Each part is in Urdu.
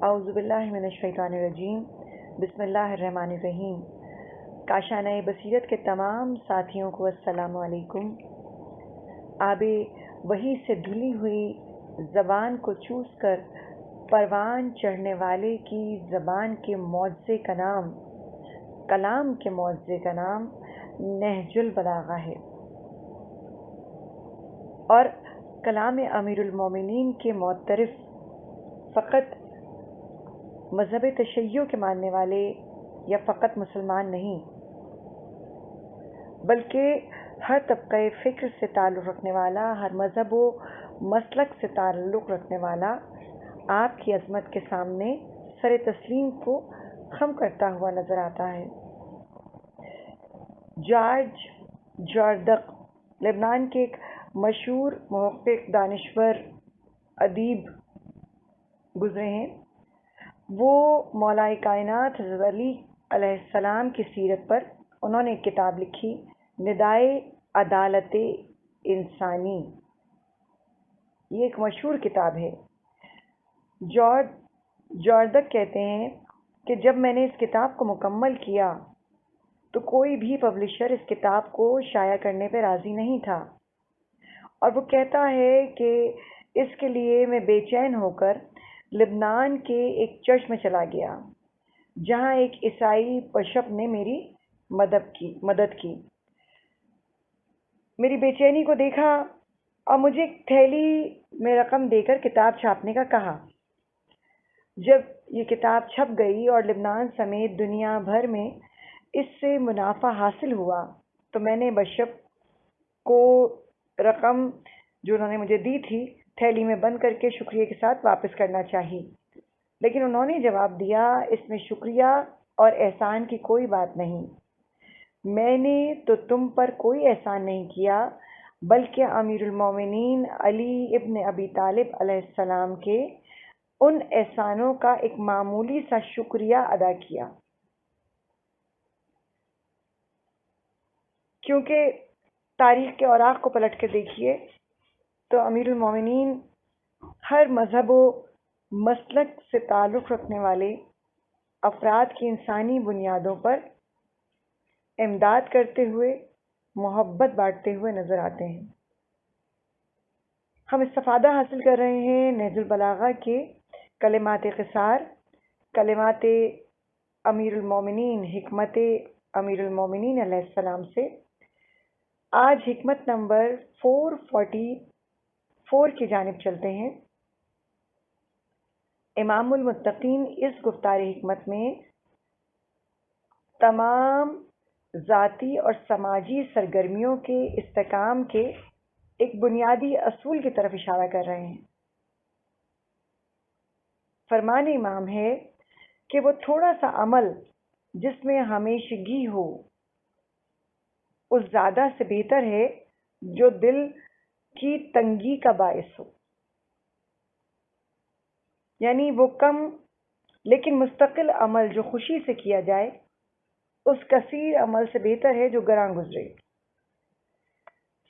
اعوذ باللہ من الشیطان الرجیم بسم اللہ الرحمن الرحیم۔ کاشانہ بصیرت کے تمام ساتھیوں کو السلام علیکم۔ آب وحی سے دھلی ہوئی زبان کو چوس کر پروان چڑھنے والے کی زبان کے معجزے کا نام، کلام کے معجزے کا نام نہج البلاغہ ہے، اور کلام امیر المومنین کے معترف فقط مذہب تشیع کے ماننے والے یا فقط مسلمان نہیں، بلکہ ہر طبقہ فکر سے تعلق رکھنے والا، ہر مذہب و مسلک سے تعلق رکھنے والا آپ کی عظمت کے سامنے سر تسلیم کو خم کرتا ہوا نظر آتا ہے۔ جارج جاردق لبنان کے ایک مشہور محقق، دانشور، ادیب گزرے ہیں۔ وہ مولا کائنات حضرت علی علیہ السلام کی سیرت پر انہوں نے ایک کتاب لکھی، ندائے عدالت انسانی۔ یہ ایک مشہور کتاب ہے۔ جاردق کہتے ہیں کہ جب میں نے اس کتاب کو مکمل کیا تو کوئی بھی پبلشر اس کتاب کو شائع کرنے پہ راضی نہیں تھا، اور وہ کہتا ہے کہ اس کے لیے میں بے چین ہو کر لبنان کے ایک چرچ میں چلا گیا، جہاں ایک عیسائی بشپ نے میری مدد کی۔ میری بے چینی کو دیکھا اور مجھے ایک تھیلی میں رقم دے کر کتاب چھاپنے کا کہا۔ جب یہ کتاب چھپ گئی اور لبنان سمیت دنیا بھر میں اس سے منافع حاصل ہوا تو میں نے بشپ کو رقم جو انہوں نے مجھے دی تھی تھیلی میں بند کر کے شکریہ کے ساتھ واپس کرنا چاہی، لیکن انہوں نے جواب دیا، اس میں شکریہ اور احسان کی کوئی بات نہیں، میں نے تو تم پر کوئی احسان نہیں کیا، بلکہ امیر المومنین علی ابن ابی طالب علیہ السلام کے ان احسانوں کا ایک معمولی سا شکریہ ادا کیا۔ کیونکہ تاریخ کے اوراق کو پلٹ کے دیکھیے تو امیر المومنین ہر مذہب و مسلک سے تعلق رکھنے والے افراد کی انسانی بنیادوں پر امداد کرتے ہوئے، محبت بانٹتے ہوئے نظر آتے ہیں۔ ہم استفادہ حاصل کر رہے ہیں نہج البلاغہ کے کلمات قصار، کلمات امیر المومنین، حکمت امیر المومنین علیہ السلام سے۔ آج حکمت نمبر 444 کی جانب چلتے ہیں۔ امام المتقین اس گفتار حکمت میں تمام ذاتی اور سماجی سرگرمیوں کے استحکام کے ایک بنیادی اصول کی طرف اشارہ کر رہے ہیں۔ فرمان امام ہے کہ وہ تھوڑا سا عمل جس میں ہمیشگی ہو اس زیادہ سے بہتر ہے جو دل کی تنگی کا باعث ہو، یعنی وہ کم لیکن مستقل عمل جو خوشی سے کیا جائے اس کثیر عمل سے بہتر ہے جو گراں گزرے۔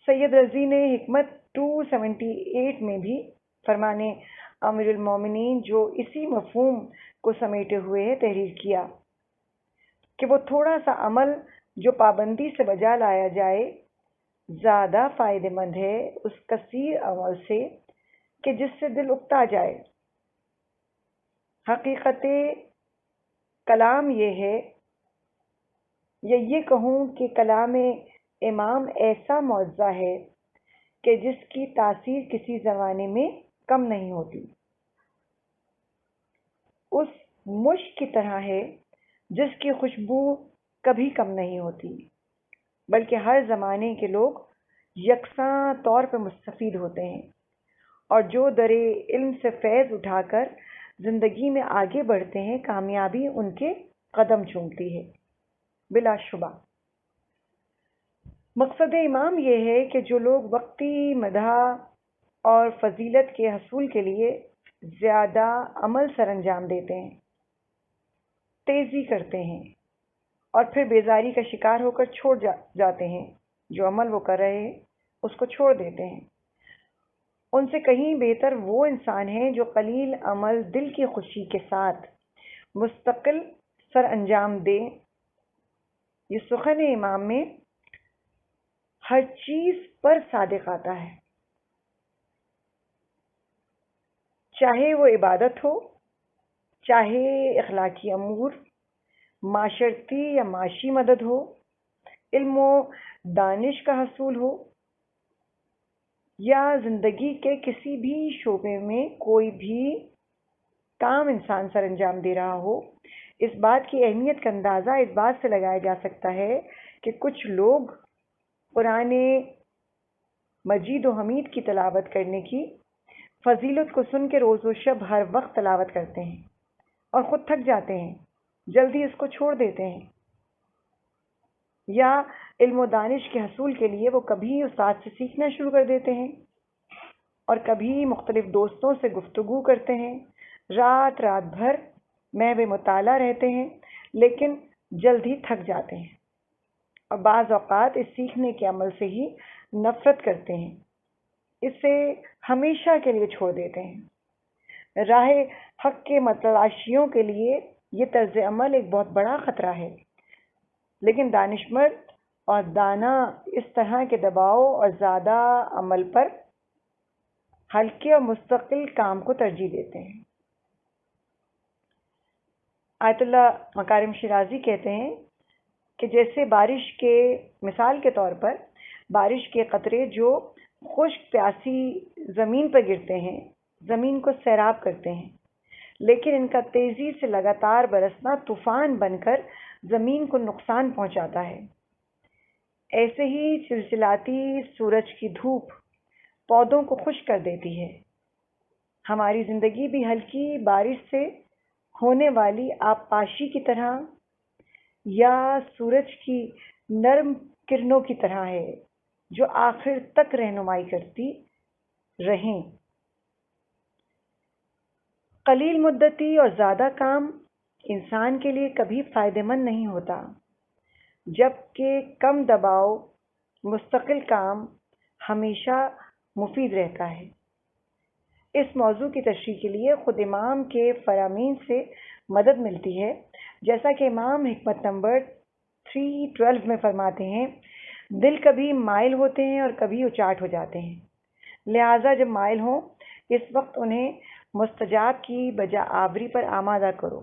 سید رضی نے حکمت 278 میں بھی فرمان امیر المومنین جو اسی مفہوم کو سمیٹے ہوئے ہے تحریر کیا کہ وہ تھوڑا سا عمل جو پابندی سے بجا لایا جائے زیادہ فائدہ مند ہے اس کثیر عمل سے کہ جس سے دل اکتا جائے۔ حقیقت کلام یہ ہے، یا یہ کہوں کہ کلام امام ایسا معجزہ ہے کہ جس کی تاثیر کسی زمانے میں کم نہیں ہوتی، اس مشک کی طرح ہے جس کی خوشبو کبھی کم نہیں ہوتی، بلکہ ہر زمانے کے لوگ یکساں طور پر مستفید ہوتے ہیں، اور جو در علم سے فیض اٹھا کر زندگی میں آگے بڑھتے ہیں کامیابی ان کے قدم چومتی ہے بلا شبہ۔ مقصد امام یہ ہے کہ جو لوگ وقتی مدح اور فضیلت کے حصول کے لیے زیادہ عمل سر انجام دیتے ہیں، تیزی کرتے ہیں اور پھر بیزاری کا شکار ہو کر چھوڑ جاتے ہیں، جو عمل وہ کر رہے ہیں اس کو چھوڑ دیتے ہیں، ان سے کہیں بہتر وہ انسان ہے جو قلیل عمل دل کی خوشی کے ساتھ مستقل سر انجام دے۔ یہ سخن امام میں ہر چیز پر صادق آتا ہے، چاہے وہ عبادت ہو، چاہے اخلاقی امور، معاشرتی یا معاشی مدد ہو، علم و دانش کا حصول ہو، یا زندگی کے کسی بھی شعبے میں کوئی بھی کام انسان سر انجام دے رہا ہو۔ اس بات کی اہمیت کا اندازہ اس بات سے لگایا جا سکتا ہے کہ کچھ لوگ قرآن مجید و حمید کی تلاوت کرنے کی فضیلت کو سن کے روز و شب ہر وقت تلاوت کرتے ہیں اور خود تھک جاتے ہیں، جلدی اس کو چھوڑ دیتے ہیں، یا علم و دانش کے حصول کے لیے وہ کبھی استاد سے سیکھنا شروع کر دیتے ہیں اور کبھی مختلف دوستوں سے گفتگو کرتے ہیں، رات رات بھر محو مطالعہ رہتے ہیں، لیکن جلد ہی تھک جاتے ہیں اور بعض اوقات اس سیکھنے کے عمل سے ہی نفرت کرتے ہیں، اسے ہمیشہ کے لیے چھوڑ دیتے ہیں۔ راہ حق کے متلاشیوں کے لیے یہ طرز عمل ایک بہت بڑا خطرہ ہے، لیکن دانشمند اور دانا اس طرح کے دباؤ اور زیادہ عمل پر ہلکے اور مستقل کام کو ترجیح دیتے ہیں۔ آیت اللہ مکارم شیرازی کہتے ہیں کہ جیسے بارش کے مثال کے طور پر بارش کے قطرے جو خشک پیاسی زمین پر گرتے ہیں زمین کو سیراب کرتے ہیں، لیکن ان کا تیزی سے لگاتار برسنا طوفان بن کر زمین کو نقصان پہنچاتا ہے، ایسے ہی چلچلاتی سورج کی دھوپ پودوں کو خشک کر دیتی ہے۔ ہماری زندگی بھی ہلکی بارش سے ہونے والی آبپاشی کی طرح یا سورج کی نرم کرنوں کی طرح ہے جو آخر تک رہنمائی کرتی رہیں۔ قلیل مدتی اور زیادہ کام انسان کے لیے کبھی فائدہ مند نہیں ہوتا، جبکہ کم دباؤ مستقل کام ہمیشہ مفید رہتا ہے۔ اس موضوع کی تشریح کے لیے خود امام کے فرامین سے مدد ملتی ہے، جیسا کہ امام حکمت نمبر 312 میں فرماتے ہیں، دل کبھی مائل ہوتے ہیں اور کبھی اچاٹ ہو جاتے ہیں، لہٰذا جب مائل ہوں اس وقت انہیں مستجاب کی بجا آوری پر آمادہ کرو،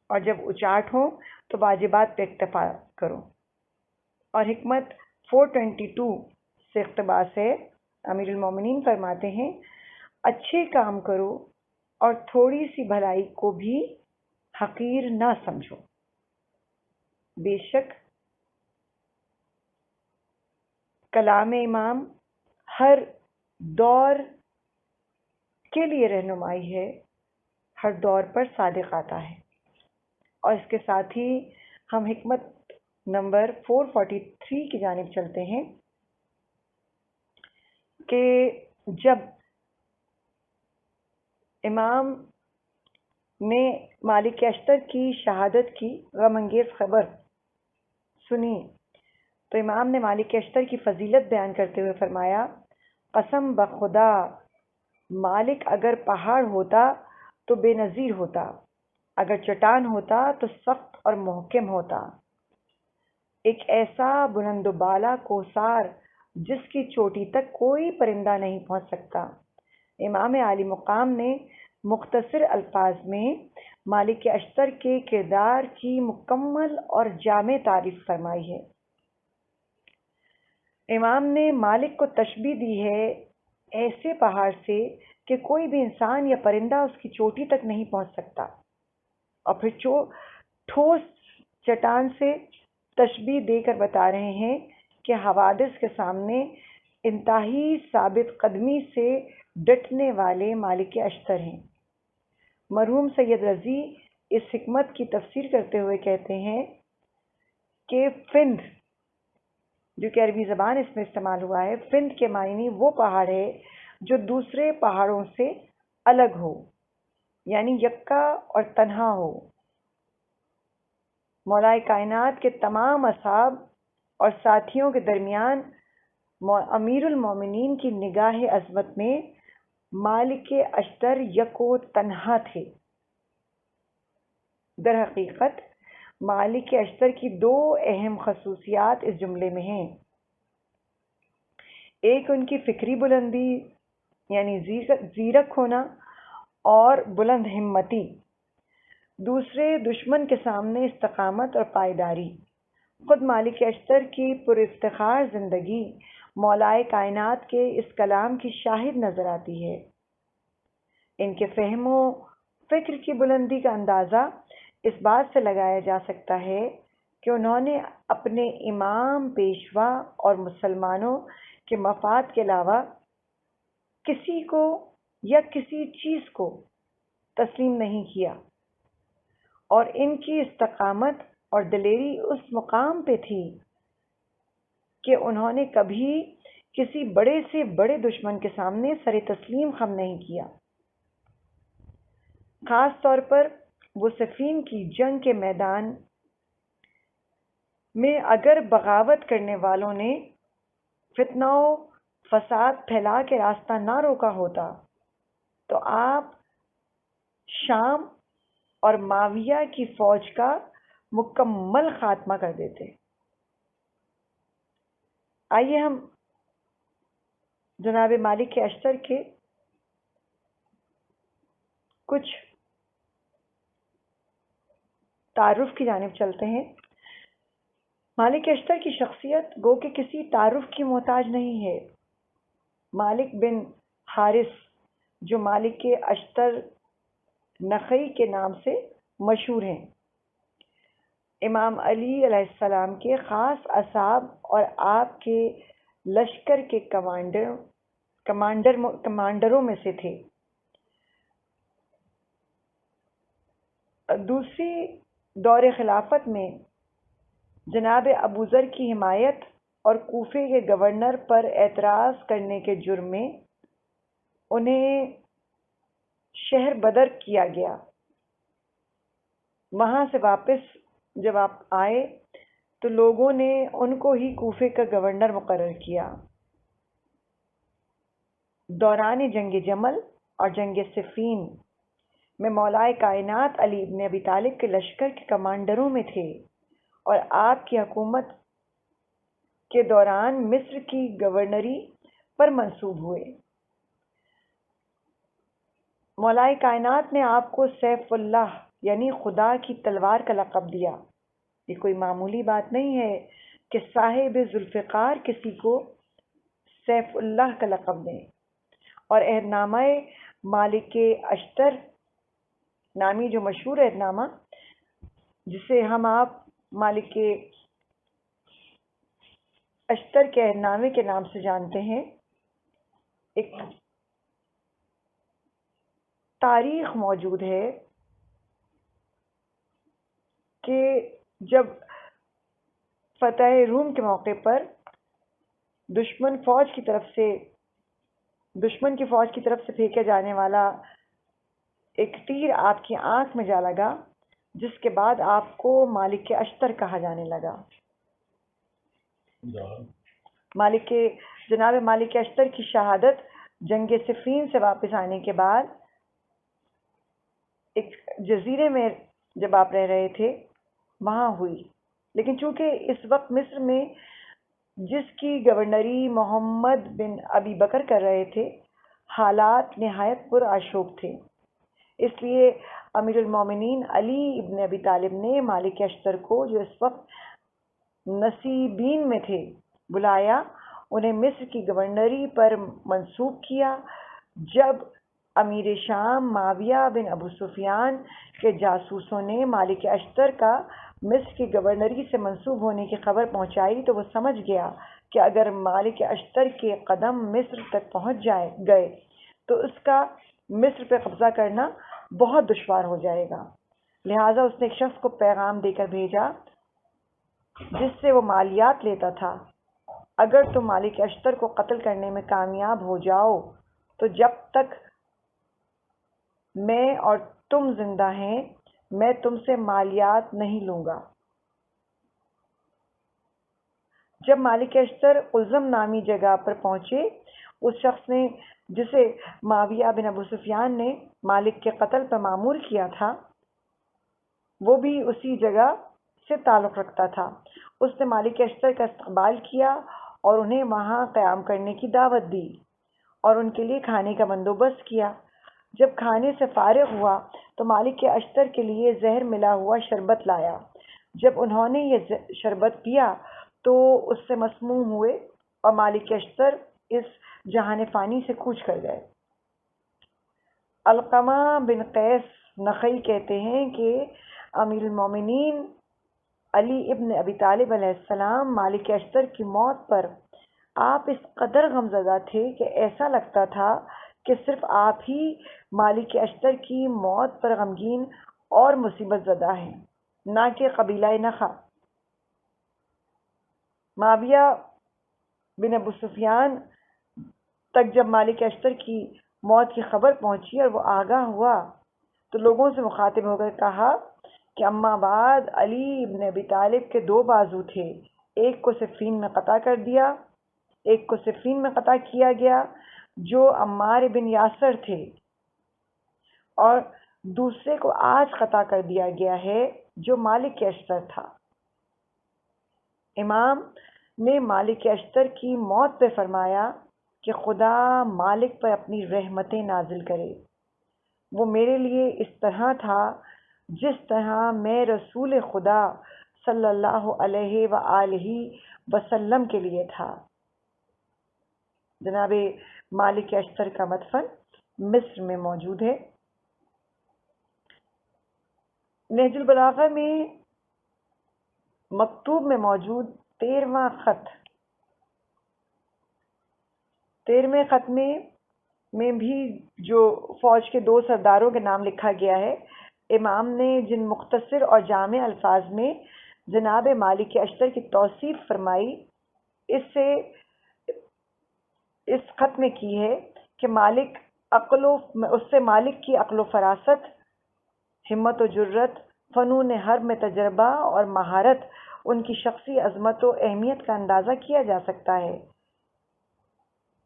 اور جب اچاٹ ہوں تو واجبات پہ اکتفا کرو۔ اور حکمت 422 سے اقتباس ہے، امیر المومنین فرماتے ہیں، اچھے کام کرو اور تھوڑی سی بھلائی کو بھی حقیر نہ سمجھو، بے شک کلام امام ہر دور کے لیے رہنمائی ہے، ہر دور پر صادق آتا ہے۔ اور اس کے ساتھ ہی ہم حکمت نمبر 443 کی جانب چلتے ہیں کہ جب امام نے مالک اشتر کی شہادت کی غم انگیز خبر سنی تو امام نے مالک اشتر کی فضیلت بیان کرتے ہوئے فرمایا، قسم بخدا مالک اگر پہاڑ ہوتا تو بے نظیر ہوتا، اگر چٹان ہوتا تو سخت اور محکم ہوتا، ایک ایسا بلند و بالا کوثار جس کی چوٹی تک کوئی پرندہ نہیں پہنچ سکتا۔ امام عالی مقام نے مختصر الفاظ میں مالک اشتر کے کردار کی مکمل اور جامع تعریف فرمائی ہے۔ امام نے مالک کو تشبیہ دی ہے ایسے پہاڑ سے کہ کوئی بھی انسان یا پرندہ اس کی چوٹی تک نہیں پہنچ سکتا، اور پھر ٹھوس چٹان سے تشبیہ دے کر بتا رہے ہیں کہ حوادث کے سامنے انتہائی ثابت قدمی سے ڈٹنے والے مالک اشتر ہیں۔ مرحوم سید رضی اس حکمت کی تفسیر کرتے ہوئے کہتے ہیں کہ فند، جو کہ عربی زبان اس میں استعمال ہوا ہے، فند کے معنی وہ پہاڑ ہے جو دوسرے پہاڑوں سے الگ ہو، یعنی یکا اور تنہا ہو۔ مولا کائنات کے تمام اصحاب اور ساتھیوں کے درمیان امیر المومنین کی نگاہ عظمت میں مالک اشتر یکو تنہا تھے۔ در حقیقت مالک اشتر کی دو اہم خصوصیات اس جملے میں ہیں۔ ایک ان کی فکری بلندی یعنی زیرک ہونا اور بلند ہمتی، دوسرے دشمن کے سامنے استقامت اور پائیداری۔ خود مالک اشتر کی پر افتخار زندگی مولائے کائنات کے اس کلام کی شاہد نظر آتی ہے۔ ان کے فہم و فکر کی بلندی کا اندازہ اس بات سے لگایا جا سکتا ہے کہ انہوں نے اپنے امام، پیشوا اور مسلمانوں کے مفاد کے علاوہ کسی کو یا کسی چیز کو تسلیم نہیں کیا، اور ان کی استقامت اور دلیری اس مقام پہ تھی کہ انہوں نے کبھی کسی بڑے سے بڑے دشمن کے سامنے سر تسلیم خم نہیں کیا۔ خاص طور پر وہ صفین کی جنگ کے میدان میں اگر بغاوت کرنے والوں نے فتنہ و فساد پھیلا کے راستہ نہ روکا ہوتا تو آپ شام اور معاویہ کی فوج کا مکمل خاتمہ کر دیتے۔ آئیے ہم جناب مالک اشتر کے کچھ تعارف کی جانب چلتے ہیں۔ مالک اشتر کی شخصیت گو کہ کسی تعارف کی محتاج نہیں ہے۔ مالک بن حارث جو مالک اشتر نخعی کے نام سے مشہور ہیں، امام علی علیہ السلام کے خاص اصحاب اور آپ کے لشکر کے کمانڈروں میں سے تھے۔ دوسری دور خلافت میں جناب ابو ذر کی حمایت اور کوفے کے گورنر پر اعتراض کرنے کے جرم میں انہیں شہر بدر کیا گیا۔ وہاں سے واپس جب آپ آئے تو لوگوں نے ان کو ہی کوفے کا گورنر مقرر کیا۔ دوران جنگ جمل اور جنگ صفین میں مولائے کائنات علی ابن ابی طالب کے لشکر کے کمانڈروں میں تھے اور آپ کی حکومت کے دوران مصر کی گورنری پر منصوب ہوئے۔ مولائے کائنات نے آپ کو سیف اللہ یعنی خدا کی تلوار کا لقب دیا۔ یہ کوئی معمولی بات نہیں ہے کہ صاحب ذوالفقار کسی کو سیف اللہ کا لقب دیں، اور عہد نامہ مالک اشتر نامی جو مشہور عہد نامہ جسے ہم آپ مالک اشتر کے عہد نامے کے نام سے جانتے ہیں، ایک تاریخ موجود ہے کہ جب فتح روم کے موقع پر دشمن کی فوج کی طرف سے پھینکا جانے والا ایک تیر آپ کی آنکھ میں جا لگا، جس کے بعد آپ کو مالک اشتر کہا جانے لگا۔ جناب مالک اشتر کی شہادت جنگ صفین سے واپس آنے کے بعد ایک جزیرے میں جب آپ رہ رہے تھے وہاں ہوئی، لیکن چونکہ اس وقت مصر میں جس کی گورنری محمد بن ابی بکر کر رہے تھے حالات نہایت پر آشوب تھے، اس لیے امیر المومنین علی ابن ابی طالب نے مالک اشتر کو جو اس وقت نصیبین میں تھے بلایا، انہیں مصر کی گورنری پر منصوب کیا۔ جب امیر شام معاویہ بن ابو سفیان کے جاسوسوں نے مالک اشتر کا مصر کی گورنری سے منسوب ہونے کی خبر پہنچائی تو وہ سمجھ گیا کہ اگر مالک اشتر کے قدم مصر تک پہنچ گئے تو اس کا مصر پہ قبضہ کرنا بہت دشوار ہو جائے گا۔ لہٰذا اس نے ایک شخص کو پیغام دے کر بھیجا جس سے وہ مالیات لیتا تھا، اگر تم مالک اشتر کو قتل کرنے میں کامیاب ہو جاؤ تو جب تک میں اور تم زندہ ہیں میں تم سے مالیات نہیں لوں گا۔ جب مالک اشتر قلزم نامی جگہ پر پہنچے، اس شخص نے جسے معاویہ بن ابو سفیان نے مالک کے قتل پر مامور کیا تھا، وہ بھی اسی جگہ سے تعلق رکھتا تھا۔ اس نے مالک اشتر کا استقبال کیا اور انہیں وہاں قیام کرنے کی دعوت دی اور ان کے لیے کھانے کا بندوبست کیا۔ جب کھانے سے فارغ ہوا تو مالک اشتر کے لیے زہر ملا ہوا شربت لایا۔ جب انہوں نے یہ شربت پیا تو اس سے مسموم ہوئے اور مالک اشتر اس جہان فانی سے کوچ کر گئے۔ علقمہ بن قیس نخعی کہتے ہیں کہ امیر المومنین علی ابن ابی طالب علیہ السلام مالک اشتر کی موت پر آپ اس قدر غمزدہ تھے کہ ایسا لگتا تھا کہ صرف آپ ہی مالک اشتر کی موت پر غمگین اور مصیبت زدہ ہیں، نہ کہ قبیلہ نخع۔ معاویہ بن ابو سفیان تک جب مالک اشتر کی موت کی خبر پہنچی اور وہ آگاہ ہوا تو لوگوں سے مخاطب ہو کر کہا کہ اما بعد علی ابن ابی طالب کے دو بازو تھے، ایک کو صفین میں قطع کیا گیا جو عمار بن یاسر تھے، اور دوسرے کو آج قطع کر دیا گیا ہے جو مالک اشتر تھا۔ امام نے مالک اشتر کی موت پہ فرمایا کہ خدا مالک پر اپنی رحمتیں نازل کرے، وہ میرے لیے اس طرح تھا جس طرح میں رسول خدا صلی اللہ علیہ وآلہ وسلم کے لیے تھا۔ جناب مالک اشتر کا مدفن مصر میں موجود ہے۔ نہج البلاغہ میں مکتوب میں موجود 13واں خط میں بھی جو فوج کے دو سرداروں کے نام لکھا گیا ہے، امام نے جن مختصر اور جامع الفاظ میں جناب مالک اشتر کی توصیف فرمائی اس خط میں کی ہے کہ اس سے مالک کی عقل و فراست، ہمت و جرت، فنون حرب میں تجربہ اور مہارت، ان کی شخصی عظمت و اہمیت کا اندازہ کیا جا سکتا ہے۔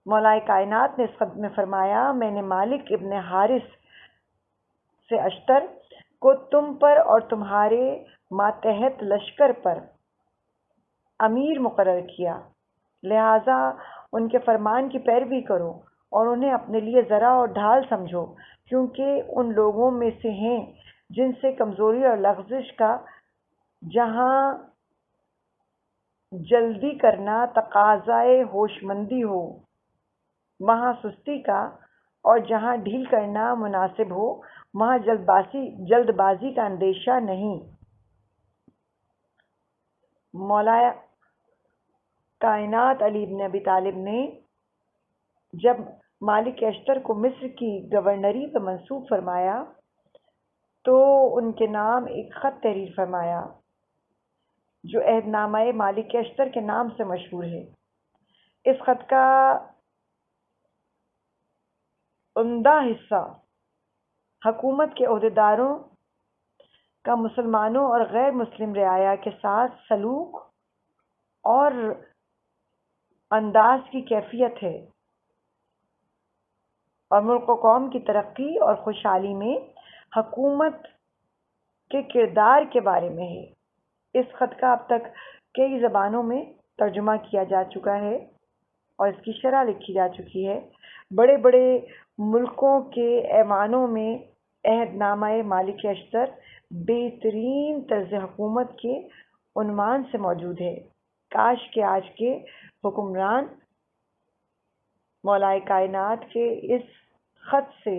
مولا کائنات نے اس خط میں فرمایا، میں نے مالک ابن حارث سے اشتر کو تم پر اور تمہارے ماتحت لشکر پر امیر مقرر کیا، لہذا ان کے فرمان کی پیروی کرو اور انہیں اپنے لیے ذرا اور ڈھال سمجھو، کیونکہ ان لوگوں میں سے ہیں جن سے کمزوری اور لغزش کا جہاں جلدی کرنا تقاضائے ہوش مندی ہو وہاں سستی کا، اور جہاں ڈھیل کرنا مناسب ہو وہاں جلد بازی کا اندیشہ نہیں۔ مولا کائنات علی ابن ابی طالب نے جب مالک اشتر کو مصر کی گورنری پر منصوب فرمایا تو ان کے نام ایک خط تحریر فرمایا جو عہد نامہ مالک اشتر کے نام سے مشہور ہے۔ اس خط کا عمدہ حصہ حکومت کے عہدیداروں کا مسلمانوں اور غیر مسلم رعایا کے ساتھ سلوک اور انداز کی کیفیت ہے، اور ملک و قوم کی ترقی اور خوشحالی میں حکومت کے کردار کے بارے میں ہے۔ اس خط کا اب تک کئی زبانوں میں ترجمہ کیا جا چکا ہے اور اس کی شرح لکھی جا چکی ہے۔ بڑے بڑے ملکوں کے ایوانوں میں عہد نامہ مالک اشتر بہترین طرز حکومت کے عنوان سے موجود ہے۔ کاش کہ آج کے حکمران مولا کائنات کے اس خط سے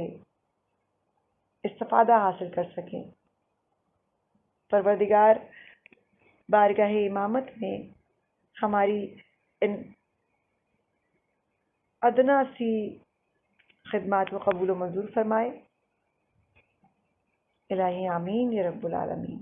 استفادہ حاصل کر سکیں۔ پروردگار بارگاہ امامت میں ہماری ان ادنا سی خدمات کو قبول و منظور فرمائے۔ الہی آمین یا رب العالمین۔